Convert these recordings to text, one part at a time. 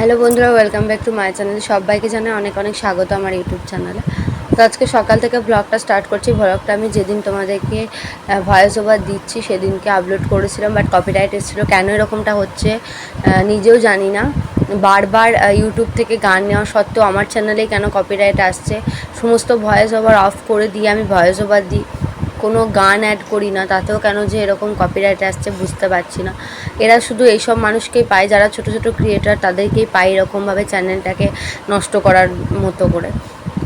Hello বন্ধুরা, welcome back to my channel. সবাইকে জানাই অনেক অনেক স্বাগত আমার ইউটিউব চ্যানেলে। তো আজকে সকাল থেকে ব্লগটা স্টার্ট করছি। ব্লগটা আমি যেদিন তোমাদেরকে ভয়েস ওভার দিচ্ছি সেদিনকে আপলোড করেছিলাম, বাট কপিরাইট এসেছিলো। কেন এরকমটা হচ্ছে নিজেও জানি না। বারবার ইউটিউব থেকে গান নেওয়া সত্ত্বেও আমার চ্যানেলেই কেন কপিরাইট আসছে। সমস্ত ভয়েস ওভার অফ করে দিয়ে আমি ভয়েস ওভার দিই, কোনো গান অ্যাড করি না, তাতেও কেন যে এরকম কপিরাইট আসছে বুঝতে পারছি না। এরা শুধু এইসব মানুষকেই পায় যারা ছোটো ছোটো ক্রিয়েটার, তাদেরকেই পায় এরকমভাবে চ্যানেলটাকে নষ্ট করার মতো করে।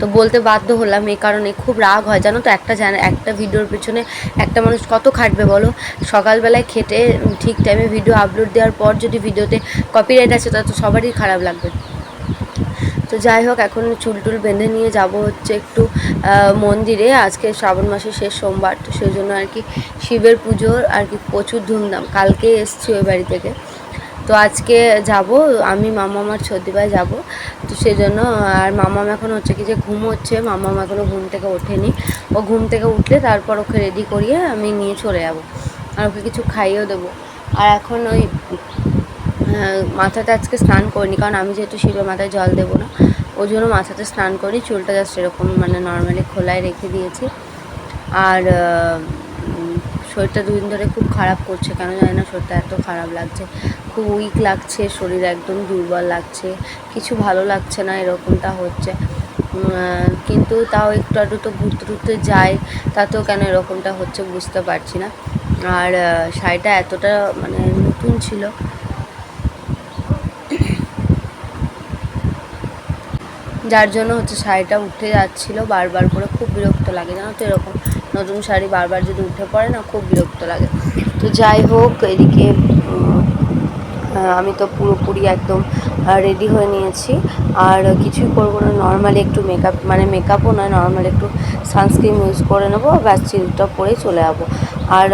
তো বলতে বাধ্য হলাম, এই কারণে খুব রাগ হয় জানো তো। একটা ভিডিওর পেছনে একটা মানুষ কত খাটবে বলো। সকালবেলায় খেটে ঠিক টাইমে ভিডিও আপলোড দেওয়ার পর যদি ভিডিওতে কপিরাইট আসে তা তো সবারই খারাপ লাগবে। তো যাই হোক, এখন চুল টুল বেঁধে নিয়ে যাব হচ্ছে একটু মন্দিরে। আজকে শ্রাবণ মাসের শেষ সোমবার, তো সেই জন্য আর কি শিবের পুজোর আর কি প্রচুর ধুমধাম। কালকে এসছি ওই বাড়ি থেকে, তো আজকে যাব আমি, মামা, আমার ছদ্দিভাই যাব। তো সেই জন্য আর মামাম এখন হচ্ছে কি যে ঘুম হচ্ছে, মামাম এখনও ঘুম থেকে ওঠেনি। ও ঘুম থেকে উঠলে তারপর ওকে রেডি করিয়ে আমি নিয়ে চলে যাব, আর ওকে কিছু খাইয়েও দেবো। আর এখন ওই মাথাতে আজকে স্নান করিনি, কারণ আমি যেহেতু শিবের মাথায় জল দেবো না, ওই জন্য মাথাতে স্নান করি। চুলটা জাস্ট এরকম মানে নর্মালি খোলায় রেখে দিয়েছি। আর শরীরটা দুদিন ধরে খুব খারাপ করছে, কেন জানি না শরীরটা এত খারাপ লাগছে, খুব উইক লাগছে, শরীর একদম দুর্বল লাগছে, কিছু ভালো লাগছে না, এরকমটা হচ্ছে। কিন্তু তাও একটু আধটু তো ঘুরতে টুরতে যাই, তাতেও কেন এরকমটা হচ্ছে বুঝতে পারছি না। আর শাড়িটা এতটা মানে নতুন ছিল, যার জন্য হচ্ছে শাড়িটা উঠে যাচ্ছিলো বারবার করে, খুব বিরক্ত লাগে জানো তো। এরকম নতুন শাড়ি বারবার যদি উঠে পড়ে না, খুব বিরক্ত লাগে। তো যাই হোক, এদিকে আমি তো পুরোপুরি একদম রেডি হয়ে নিয়েছি, আর কিছুই করবো না। নর্মালি একটু মেকআপ, মানে মেকআপও নয়, নর্মালি একটু সানস্ক্রিন ইউজ করে নেবো, ব্যাস চিলটা পরেই চলে যাবো। আর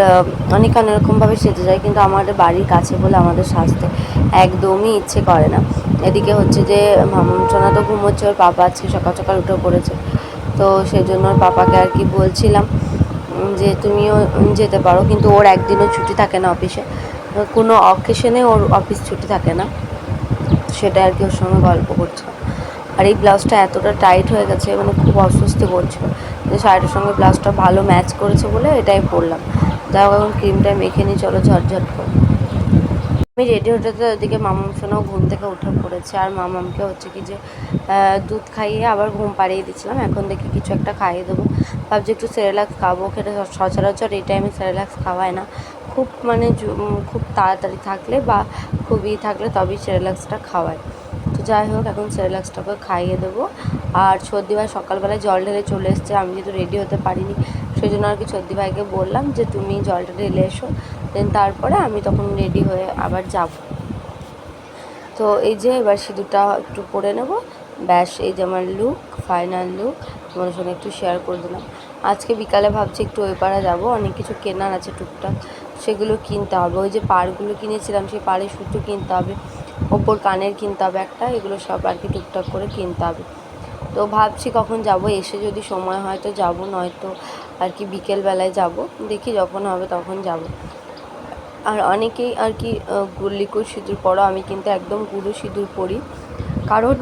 অনেক অনেকরকমভাবে সেজে যায়, কিন্তু আমাদের বাড়ির কাছে বলে আমাদের সাজতে একদমই ইচ্ছে করে না। এদিকে হচ্ছে যে মামুনচনা তো ঘুমোচ্ছে, ওর পাপা আজকে সকাল সকাল উঠে পড়েছে। তো সেই জন্য ওর পাপাকে আর কি বলছিলাম যে তুমিও যেতে পারো, কিন্তু ওর একদিনও ছুটি থাকে না অফিসে, কোনো অকেশনে ওর অফিস ছুটি থাকে না। সেটা আর কি ওর সঙ্গে গল্প করছিলাম। আর এই ব্লাউজটা এতটা টাইট হয়ে গেছে, মানে খুব অস্বস্তি করছিল। যে শাড়িটার সঙ্গে ব্লাউজটা ভালো ম্যাচ করেছে বলে এটাই পরলাম। যাই হোক, এখন ক্রিমটা মেখে নিই, চলো ঝটঝট করে। আমি রেডি হতে তো ওদিকে মামাম সোনাও ঘুম থেকে উঠে পড়েছে, আর মামামকে হচ্ছে কি যে দুধ খাইয়ে আবার ঘুম পাড়িয়ে দিচ্ছিলাম। এখন দেখি কিছু একটা খাইয়ে দেবো, ভাবছি একটু সেরেলাক্স খাবো। খেতে সচরাচর এই টাইমে সেরেলাক্স খাওয়ায় না, খুব মানে খুব তাড়াতাড়ি থাকলে বা খুবই থাকলে তবেই সেরেলাক্সটা খাওয়ায়। তো যাই হোক, এখন সেরেলাক্সটাকে খাইয়ে দেবো। আর ছদ্দিভাই সকালবেলায় জল ঢেলে চলে এসছে, আমি যেহেতু রেডি হতে পারিনি, সেই জন্য আর কি ছদ্দিভাইকে বললাম যে তুমি জলটা ঢেলে এসো, দেন তারপরে আমি তখন রেডি হয়ে আবার যাব। তো এই যে এবার সিঁদুরটা একটু পরে নেব, ব্যাস এই যে আমার লুক, ফাইনাল লুক তোমাদের সঙ্গে একটু শেয়ার করে দিলাম। আজকে বিকালে ভাবছি একটু ওই পাড়া যাবো, অনেক কিছু কেনার আছে টুকটাক, সেগুলো কিনতে হবে। ওই যে পাড়গুলো কিনেছিলাম, সেই পাড়ের সুতো কিনতে হবে, ওপর কানের কিনতে হবে একটা, এগুলো সব আর কি টুকটাক করে কিনতে হবে। তো ভাবছি কখন যাব, এসে যদি সময় হয় তো যাব, নয়তো আর কি বিকেলবেলায় যাব, দেখি যখন হবে তখন যাব। আর অনেকেই আর কি লিকুইড সিঁদুর পরো, আমি কিন্তু একদম গুঁড়ো সিঁদুর পরি, কারণ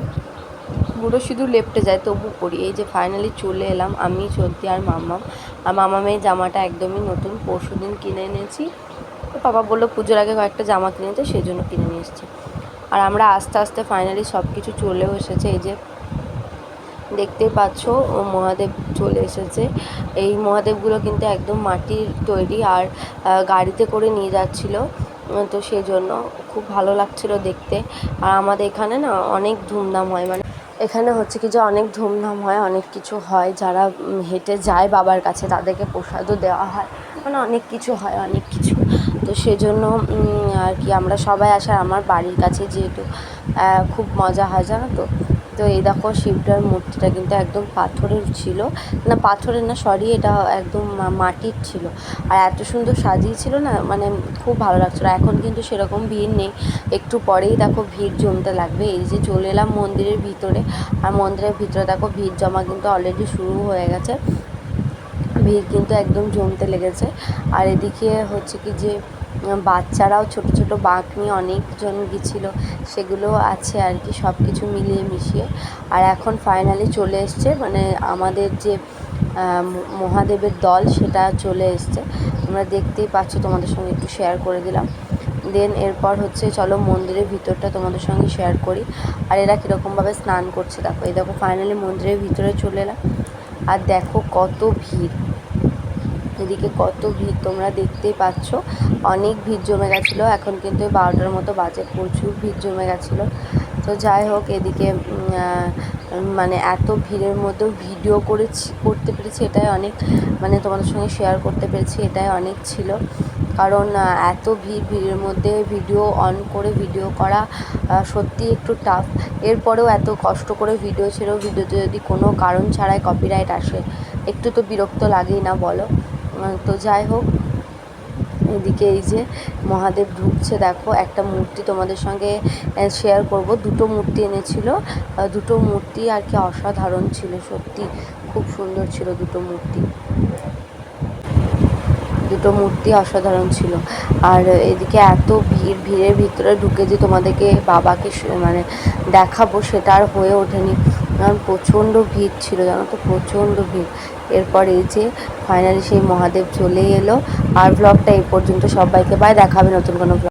গুঁড়ো সিঁদুর লেপটে যায় তবু পরি। এই যে ফাইনালি চলে এলাম আমি, সত্যি, আর মামাম। আর মামামের জামাটা একদমই নতুন, পরশুদিন কিনে এনেছি। তো বাবা বললো পুজোর আগে কয়েকটা জামা কিনেছে, সেই জন্য কিনে নিয়ে এসেছি। আর আমরা আস্তে আস্তে ফাইনালি সব কিছু চলেও এসেছে। এই যে দেখতেই পাচ্ছ মহাদেব চলে এসেছে। এই মহাদেবগুলো কিন্তু একদম মাটির তৈরি, আর গাড়িতে করে নিয়ে যাচ্ছিলো, তো সেই জন্য খুব ভালো লাগছিল দেখতে। আর আমাদের এখানে না অনেক ধুমধাম হয়, মানে এখানে হচ্ছে কি যে অনেক ধুমধাম হয়, অনেক কিছু হয়। যারা হেঁটে যায় বাবার কাছে তাদেরকে প্রসাদও দেওয়া হয়, মানে অনেক কিছু হয়, অনেক কিছু। তো সেজন্য আর কি আমরা সবাই আসে, আমার বাড়ির কাছে যেহেতু খুব মজা হয় জানো তো। তো এই দেখো শিবটার মূর্তিটা কিন্তু একদম পাথরের ছিল, না পাথরের না, সরি, এটা একদম মাটির ছিল। আর এত সুন্দর সাজিয়েছিল না, মানে খুব ভালো লাগছিলো। এখন কিন্তু সেরকম ভিড় নেই, একটু পরেই দেখো ভিড় জমতে লাগবে। এই যে চলে এলাম মন্দিরের ভিতরে, আর মন্দিরের ভিতরে দেখো ভিড় জমা কিন্তু অলরেডি শুরু হয়ে গেছে, ভিড় কিন্তু একদম জমতে লেগেছে। আর এদিকে হচ্ছে কি যে বাচ্চারাও ছোট ছোট বাঁক নিয়ে অনেকজন গেছিলো, সেগুলো আছে আর কি, সব কিছু মিলিয়ে মিশিয়ে। আর এখন ফাইনালি চলে এসছে, মানে আমাদের যে মহাদেবের দল সেটা চলে এসছে, তোমরা দেখতেই পাচ্ছ, তোমাদের সঙ্গে একটু শেয়ার করে দিলাম। দেন এরপর হচ্ছে চলো মন্দিরের ভিতরটা তোমাদের সঙ্গে শেয়ার করি। আর এরা কীরকমভাবে স্নান করছে দেখো, এই দেখো ফাইনালি মন্দিরের ভিতরে চলে এলাম। আর দেখো কত ভিড়, এদিকে কত ভিড় তোমরা দেখতেই পাচ্ছ, অনেক ভিড় জমে গেছিলো। এখন কিন্তু 12টার মতো বাজে, প্রচুর ভিড় জমে গেছিলো। তো যাই হোক, এদিকে মানে এত ভিড়ের মধ্যেও ভিডিও করতে পেরেছি, এটাই অনেক, মানে তোমাদের সঙ্গে শেয়ার করতে পেরেছি, এটাই অনেক ছিল। কারণ এত ভিড়ের মধ্যে ভিডিও অন করে ভিডিও করা সত্যি একটু টাফ। এরপরেও এত কষ্ট করে ভিডিও ছেড়েও ভিডিওতে যদি কোনো কারণ ছাড়াই কপিরাইট আসে, একটু তো বিরক্ত লাগেই না বলো। তো যাই হোক, এদিকে এই যে মহাদেব ঢুকছে, দেখো একটা মূর্তি তোমাদের সঙ্গে শেয়ার করব। দুটো মূর্তি এনেছিল, দুটো মূর্তি আর কি অসাধারণ ছিল, সত্যি খুব সুন্দর ছিল দুটো মূর্তি অসাধারণ ছিল। আর এদিকে এত ভিড়ের ভিতরে ঢুকে যে তোমাদেরকে বাবাকে মানে দেখাবো সেটা আর হয়ে ওঠেনি, কারণ প্রচণ্ড ভিড় ছিল, জানো তো, প্রচণ্ড ভিড়। এরপর এই যে ফাইনালি সেই মহাদেব চলে এলো। আর ব্লগটা এই পর্যন্ত, সবাইকে বাই, দেখাবে নতুন কোনো ব্লগ।